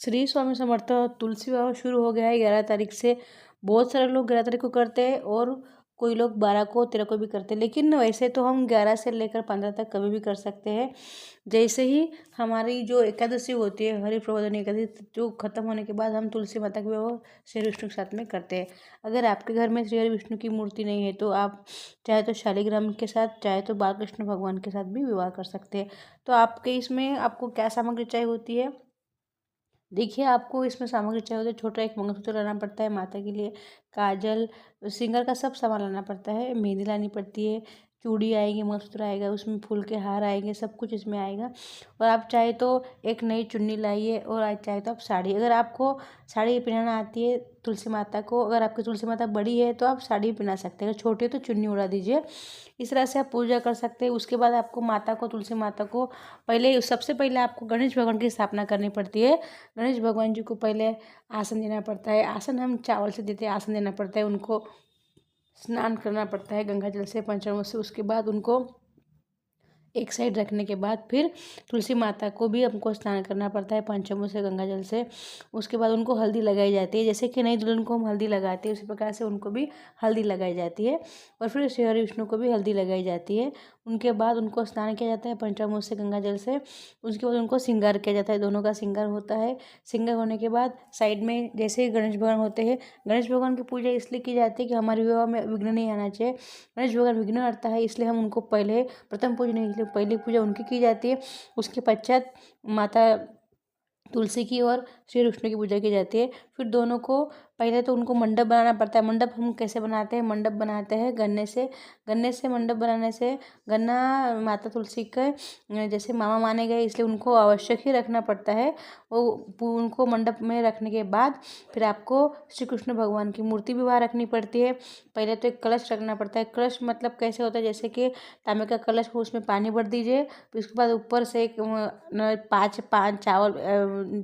श्री स्वामी समर्थ तुलसी विवाह शुरू हो गया है 11 तारीख से। बहुत सारे लोग 11 तारीख को करते हैं और कोई लोग 12 को 13 को भी करते हैं, लेकिन वैसे तो हम 11 से लेकर 15 तक कभी भी कर सकते हैं। जैसे ही हमारी जो एकादशी होती है, हरि प्रबोधिनी एकादशी, जो खत्म होने के बाद हम तुलसी माता के विवाह श्री विष्णु के साथ में करते हैं। अगर आपके घर में श्री हरि विष्णु की मूर्ति नहीं है तो आप चाहे तो शालिग्राम के साथ, चाहे तो बालकृष्ण भगवान के साथ भी विवाह कर सकते हैं। तो आपके इसमें आपको क्या सामग्री चाहिए होती है? देखिए, आपको इसमें सामग्री चाहिए होती है, छोटा एक मंगलसूत्र लाना पड़ता है माता के लिए, काजल, श्रृंगार का सब सामान लाना पड़ता है, मेहंदी लानी पड़ती है, चूड़ी आएगी, मंगलसूत्र आएगा, उसमें फूल के हार आएंगे, सब कुछ इसमें आएगा। और आप चाहे तो एक नई चुन्नी लाइए, और आज चाहे तो आप साड़ी, अगर आपको साड़ी पहनाना आती है तुलसी माता को, अगर आपकी तुलसी माता बड़ी है तो आप साड़ी पहना सकते हैं, अगर छोटी है तो चुन्नी उड़ा दीजिए। इस तरह से आप पूजा कर सकते हैं। उसके बाद आपको माता को, तुलसी माता को सबसे पहले आपको गणेश भगवान की स्थापना करनी पड़ती है। गणेश भगवान जी को पहले आसन देना पड़ता है। आसन हम चावल से देते हैं, आसन देना पड़ता है। उनको स्नान करना पड़ता है गंगा जल से, पंचामृत से। उसके बाद उनको एक साइड रखने के बाद फिर तुलसी माता को भी हमको स्नान करना पड़ता है पंचामृत से, गंगा जल से। उसके बाद उनको हल्दी लगाई जाती है, जैसे कि नई दुल्हन को हम हल्दी लगाते हैं उसी प्रकार से उनको भी हल्दी लगाई जाती है। और फिर श्री हरि विष्णु को भी हल्दी लगाई जाती है। उनके बाद उनको स्नान किया जाता है पंचामृत से, गंगा जल से। उसके बाद उनको श्रृंगार किया जाता है, दोनों का श्रृंगार होता है। श्रृंगार होने के बाद साइड में जैसे गणेश भगवान होते हैं, गणेश भगवान की पूजा इसलिए की जाती है कि हमारे विवाह में विघ्न नहीं आना चाहिए। गणेश भगवान विघ्न हरता है, इसलिए हम उनको पहले प्रथम पूजन, इसलिए पहली पूजा उनकी की जाती है। उसके पश्चात माता तुलसी की और श्री विष्णु की पूजा की जाती है। फिर दोनों को पहले तो उनको मंडप बनाना पड़ता है। मंडप हम कैसे बनाते हैं? मंडप बनाते हैं गन्ने से। गन्ने से मंडप बनाने से, गन्ना माता तुलसी के जैसे मामा माने गए, इसलिए उनको आवश्यक ही रखना पड़ता है। वो उनको मंडप में रखने के बाद फिर आपको श्री कृष्ण भगवान की मूर्ति भी वहाँ रखनी पड़ती है। पहले तो एक कलश रखना पड़ता है। कलश मतलब कैसे होता है? जैसे कि तांबे का कलश हो, उसमें पानी भर दीजिए, फिर उसके बाद ऊपर से एक पाँच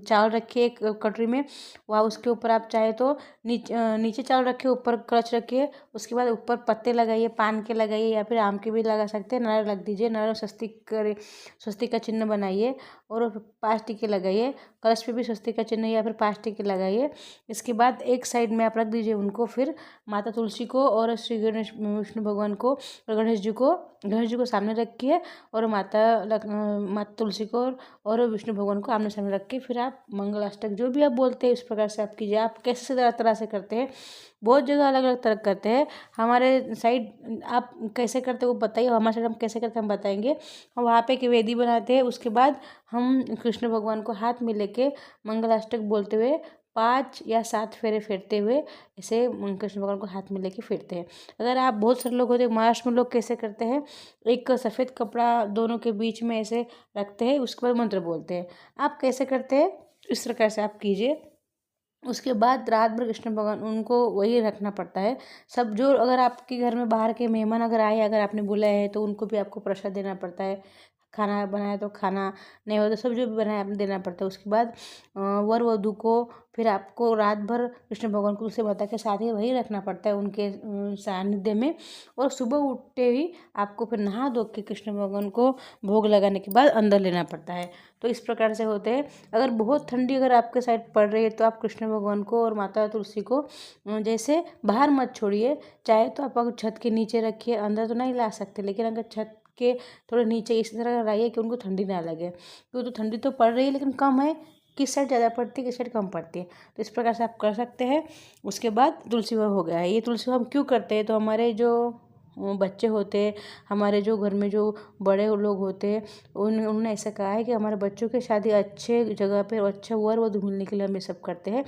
चावल रखिए एक कटोरी में। वहाँ उसके ऊपर आप चाहे तो नीचे चावल रखिए, ऊपर कलश रखिए। उसके बाद ऊपर पत्ते लगाइए, पान के लगाइए या फिर आम के भी लगा सकते हैं। नारियल रख दीजिए, नारियल स्वस्तिक का चिन्ह बनाइए और 5 टीके लगाइए। कलश पे भी स्वस्तिक का चिन्ह या फिर 5 टीके लगाइए। इसके बाद एक साइड में आप रख दीजिए उनको। फिर माता तुलसी को और श्री गणेश विष्णु भगवान को और गणेश जी को सामने रखिए, और माता तुलसी को और विष्णु भगवान को आमने सामने रख के फिर आप मंगलाष्टक जो भी आप बोलते हैं इस प्रकार से आप कीजिए। आप कैसे तरह से करते हैं? बहुत जगह अलग अलग तरह करते हैं। हमारे साइड आप कैसे करते हैं वो बताइए, हमारे साइड हम कैसे करते हैं हम बताएंगे। हम वहाँ पे एक वेदी बनाते हैं। उसके बाद हम कृष्ण भगवान को हाथ में लेके मंगलाष्टक बोलते हुए 5 या 7 फेरे फेरते हुए ऐसे कृष्ण भगवान को हाथ में लेके फिरते हैं। अगर आप बहुत सारे लोग होते हैं, महाराष्ट्र में लोग कैसे करते हैं, एक सफ़ेद कपड़ा दोनों के बीच में ऐसे रखते हैं, उसके बाद मंत्र बोलते हैं। आप कैसे करते हैं इस प्रकार से आप कीजिए। उसके बाद रात भर कृष्ण भगवान उनको वही रखना पड़ता है। सब जो, अगर आपके घर में बाहर के मेहमान अगर आए, अगर आपने बुलाया है तो उनको भी आपको प्रसाद देना पड़ता है। खाना बनाया तो खाना, नहीं हो तो सब जो भी बनाया आपने देना पड़ता है। उसके बाद वर वधू को फिर आपको रात भर कृष्ण भगवान को तुलसी माता के साथ ही वही रखना पड़ता है उनके सानिध्य में। और सुबह उठते ही आपको फिर नहा धो के कृष्ण भगवान को भोग लगाने के बाद अंदर लेना पड़ता है। तो इस प्रकार से होते हैं। अगर बहुत ठंडी अगर आपके साइड पड़ रही है तो आप कृष्ण भगवान को और माता तुलसी को जैसे बाहर मत छोड़िए। चाहे तो आप अगर छत के नीचे रखिए, अंदर तो नहीं ला सकते, लेकिन अगर छत के थोड़े नीचे इस तरह लाइए कि उनको ठंडी ना लगे। क्योंकि तो ठंडी तो पड़ रही है लेकिन कम है, किस साइड ज़्यादा पड़ती है किस साइड कम पड़ती है, तो इस प्रकार से आप कर सकते हैं। उसके बाद तुलसी विवाह हो गया है। ये तुलसी हम क्यों करते हैं? तो हमारे जो बच्चे होते हैं, हमारे जो घर में जो बड़े लोग होते हैं, उन्होंने ऐसा कहा है कि हमारे बच्चों की शादी अच्छे जगह पे अच्छे वर वधू मिलने के लिए हम ये सब करते हैं,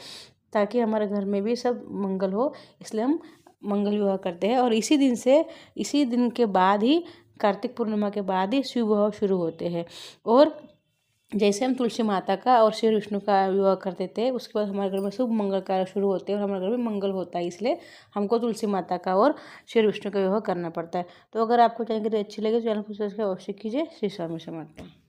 ताकि हमारे घर में भी सब मंगल हो, इसलिए हम मंगल विवाह करते हैं। और इसी दिन के बाद ही, कार्तिक पूर्णिमा के बाद ही शिव विवाह शुरू होते हैं। और जैसे हम तुलसी माता का और श्री विष्णु का विवाह करते थे, उसके बाद हमारे घर में शुभ मंगल कार्य शुरू होते हैं और हमारे घर में मंगल होता है, इसलिए हमको तुलसी माता का और श्री विष्णु का विवाह करना पड़ता है। तो अगर आपको जानकारी अच्छी लगे तो चैनल को सब्सक्राइब अवश्य कीजिए। श्री स्वामी समर्थ।